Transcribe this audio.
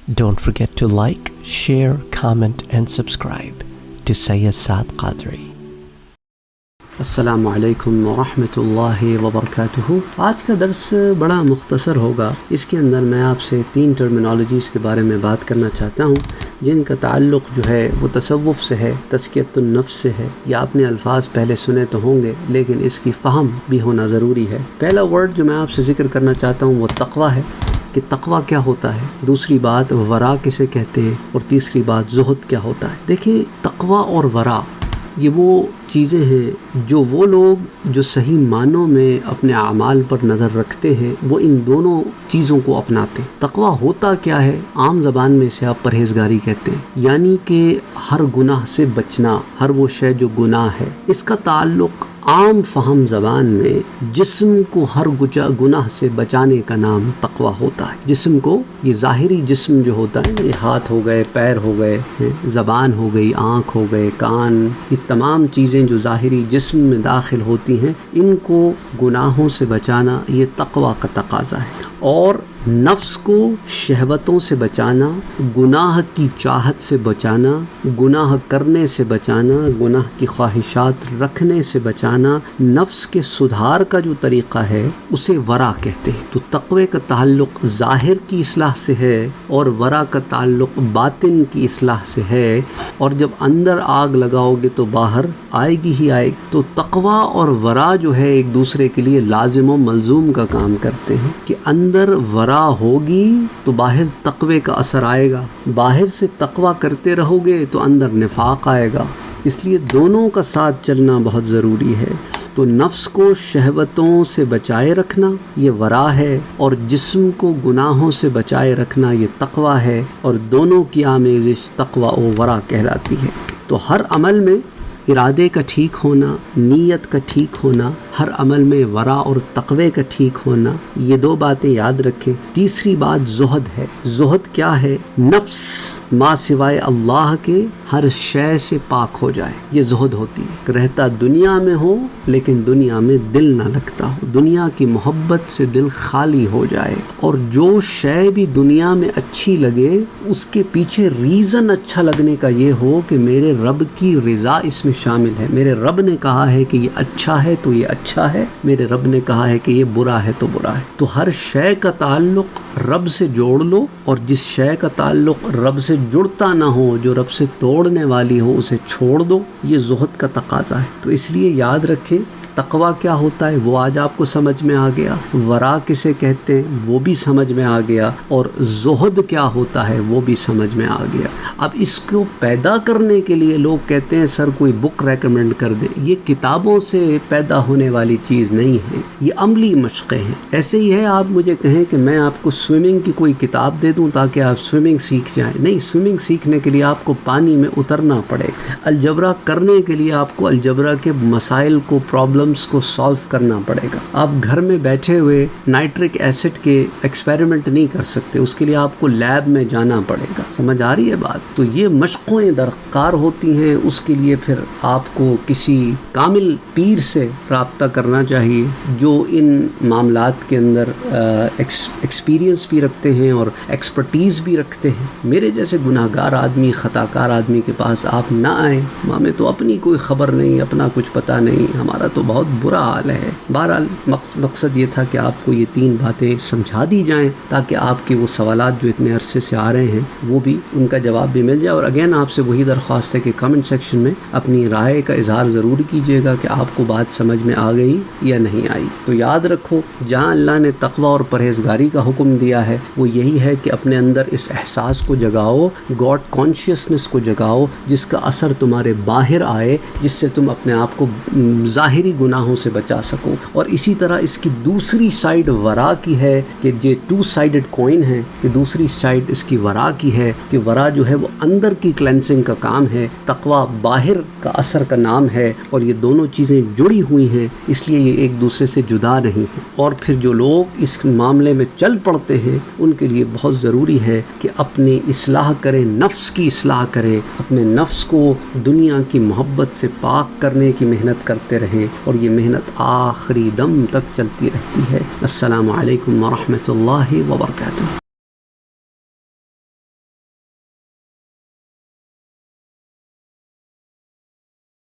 Don't forget to like, share, comment and subscribe to Sayyid Saad Qadri. السلام علیکم ورحمۃ اللہ وبرکاتہ۔ آج کا درس بڑا مختصر ہوگا۔ اس کے اندر میں آپ سے 3 ٹرمینالوجیز کے بارے میں بات کرنا چاہتا ہوں جن کا تعلق جو ہے وہ تصوف سے ہے، تزکیۃ النفس سے ہے۔ یا آپ نے الفاظ پہلے سنے تو ہوں گے لیکن اس کی فہم بھی ہونا ضروری ہے۔ پہلا ورڈ جو میں آپ سے ذکر کرنا چاہتا ہوں وہ تقویٰ ہے کہ تقویٰ کیا ہوتا ہے، دوسری بات ورا کسے کہتے ہیں، اور تیسری بات زہد کیا ہوتا ہے۔ دیکھیں، تقویٰ اور ورا یہ وہ چیزیں ہیں جو وہ لوگ جو صحیح معنوں میں اپنے اعمال پر نظر رکھتے ہیں وہ ان دونوں چیزوں کو اپناتے ہیں۔ تقویٰ ہوتا کیا ہے؟ عام زبان میں اسے آپ پرہیزگاری کہتے ہیں، یعنی کہ ہر گناہ سے بچنا، ہر وہ شے جو گناہ ہے۔ اس کا تعلق عام فہم زبان میں جسم کو ہر گناہ سے بچانے کا نام تقویٰ ہوتا ہے۔ جسم کو، یہ ظاہری جسم جو ہوتا ہے، یہ ہاتھ ہو گئے، پیر ہو گئے، زبان ہو گئی، آنکھ ہو گئے، کان، یہ تمام چیزیں جو ظاہری جسم میں داخل ہوتی ہیں ان کو گناہوں سے بچانا یہ تقویٰ کا تقاضا ہے۔ اور نفس کو شہوتوں سے بچانا، گناہ کی چاہت سے بچانا، گناہ کرنے سے بچانا، گناہ کی خواہشات رکھنے سے بچانا، نفس کے سدھار کا جو طریقہ ہے اسے ورا کہتے ہیں۔ تو تقوی کا تعلق ظاہر کی اصلاح سے ہے اور ورا کا تعلق باطن کی اصلاح سے ہے، اور جب اندر آگ لگاؤ گے تو باہر آئے گی ہی آئے گی۔ تو تقوی اور ورا جو ہے ایک دوسرے کے لیے لازم و ملزوم کا کام کرتے ہیں کہ اندر ورا ہوگی تو باہر تقوی کا اثر آئے گا، باہر سے تقوی کرتے رہو گے تو اندر نفاق آئے گا۔ اس لیے دونوں کا ساتھ چلنا بہت ضروری ہے۔ تو نفس کو شہوتوں سے بچائے رکھنا یہ ورا ہے، اور جسم کو گناہوں سے بچائے رکھنا یہ تقوی ہے، اور دونوں کی آمیزش تقوی و ورا کہلاتی ہے۔ تو ہر عمل میں ارادے کا ٹھیک ہونا، نیت کا ٹھیک ہونا، ہر عمل میں ورا اور تقوی کا ٹھیک ہونا، یہ 2 باتیں یاد رکھیں۔ تیسری بات زہد ہے۔ زہد کیا ہے؟ نفس ما سوائے اللہ کے ہر شے سے پاک ہو جائے، یہ زہد ہوتی ہے۔ رہتا دنیا میں ہو لیکن دنیا میں دل نہ لگتا ہو، دنیا کی محبت سے دل خالی ہو جائے، اور جو شے بھی دنیا میں اچھی لگے اس کے پیچھے ریزن اچھا لگنے کا یہ ہو کہ میرے رب کی رضا اس میں شامل ہے۔ میرے رب نے کہا ہے کہ یہ اچھا ہے تو یہ اچھا ہے، میرے رب نے کہا ہے کہ یہ برا ہے تو برا ہے۔ تو ہر شے کا تعلق رب سے جوڑ لو، اور جس شے کا تعلق رب سے جڑتا نہ ہو، جو رب سے توڑنے والی ہو، اسے چھوڑ دو۔ یہ زہد کا تقاضا ہے۔ تو اس لیے یاد رکھیں تقویٰ کیا ہوتا ہے وہ آج آپ کو سمجھ میں آ گیا، ورا کسے کہتے ہیں وہ بھی سمجھ میں آ گیا، اور زہد کیا ہوتا ہے وہ بھی سمجھ میں آ گیا۔ اب اس کو پیدا کرنے کے لیے لوگ کہتے ہیں سر کوئی بک ریکمنڈ کر دے۔ یہ کتابوں سے پیدا ہونے والی چیز نہیں ہے، یہ عملی مشقیں ہیں۔ ایسے ہی ہے آپ مجھے کہیں کہ میں آپ کو سوئمنگ کی کوئی کتاب دے دوں تاکہ آپ سوئمنگ سیکھ جائیں، نہیں، سوئمنگ سیکھنے کے لیے آپ کو پانی میں اترنا پڑے گا۔ الجبرا کرنے کے لیے آپ کو الجبرا کے مسائل کو، پرابلمز کو سالو کرنا پڑے گا۔ آپ گھر میں بیٹھے ہوئے نائٹرک ایسڈ کے ایکسپیریمنٹ نہیں کر سکتے، اس کے لیے آپ کو لیب میں جانا پڑے گا۔ سمجھ آ رہی ہے بات؟ تو یہ مشقیں درکار ہوتی ہیں، اس کے لیے پھر آپ کو کسی کامل پیر سے رابطہ کرنا چاہیے جو ان معاملات کے اندر ایکسپیرینس بھی رکھتے ہیں اور ایکسپرٹیز بھی رکھتے ہیں۔ میرے جیسے گناہ گار آدمی، خطا کار آدمی کے پاس آپ نہ آئیں، ہمیں تو اپنی کوئی خبر نہیں، اپنا کچھ پتہ نہیں، ہمارا تو بہت برا حال ہے۔ بہرحال مقصد یہ تھا کہ آپ کو یہ 3 باتیں سمجھا دی جائیں تاکہ آپ کے وہ سوالات جو اتنے عرصے سے آ رہے ہیں وہ بھی، ان کا جواب بھی مل جائے۔ اور اگین آپ سے وہی درخواست ہے کہ کمنٹ سیکشن میں اپنی رائے کا اظہار ضرور کیجیے گا کہ آپ کو بات سمجھ میں آ گئی یا نہیں آئی۔ تو یاد رکھو، جہاں اللہ نے تقوی اور پرہیزگاری کا حکم دیا ہے وہ یہی ہے کہ اپنے اندر اس احساس کو جگاؤ، گاڈ کانشیسنس کو جگاؤ، جس کا اثر تمہارے باہر آئے، جس سے تم اپنے آپ کو ظاہری گناہوں سے بچا سکو۔ اور اسی طرح اس کی دوسری سائیڈ ورا کی ہے کہ یہ 2 سائیڈڈ کوئن ہے، کہ دوسری سائیڈ اس کی ورا کی ہے کہ ورا جو ہے وہ اندر کی کلینسنگ کا کام ہے، تقوی باہر کا اثر کا نام ہے، اور یہ دونوں چیزیں جڑی ہوئی ہیں، اس لیے یہ ایک دوسرے سے جدا نہیں ہیں۔ اور پھر جو لوگ اس معاملے میں چل پڑتے ہیں ان کے لیے بہت ضروری ہے کہ اپنی اصلاح کریں، نفس کی اصلاح کریں، اپنے نفس کو دنیا کی محبت سے پاک کرنے کی محنت کرتے رہیں، اور یہ محنت آخری دم تک چلتی رہتی ہے۔ السلام علیکم ورحمۃ اللہ وبرکاتہ۔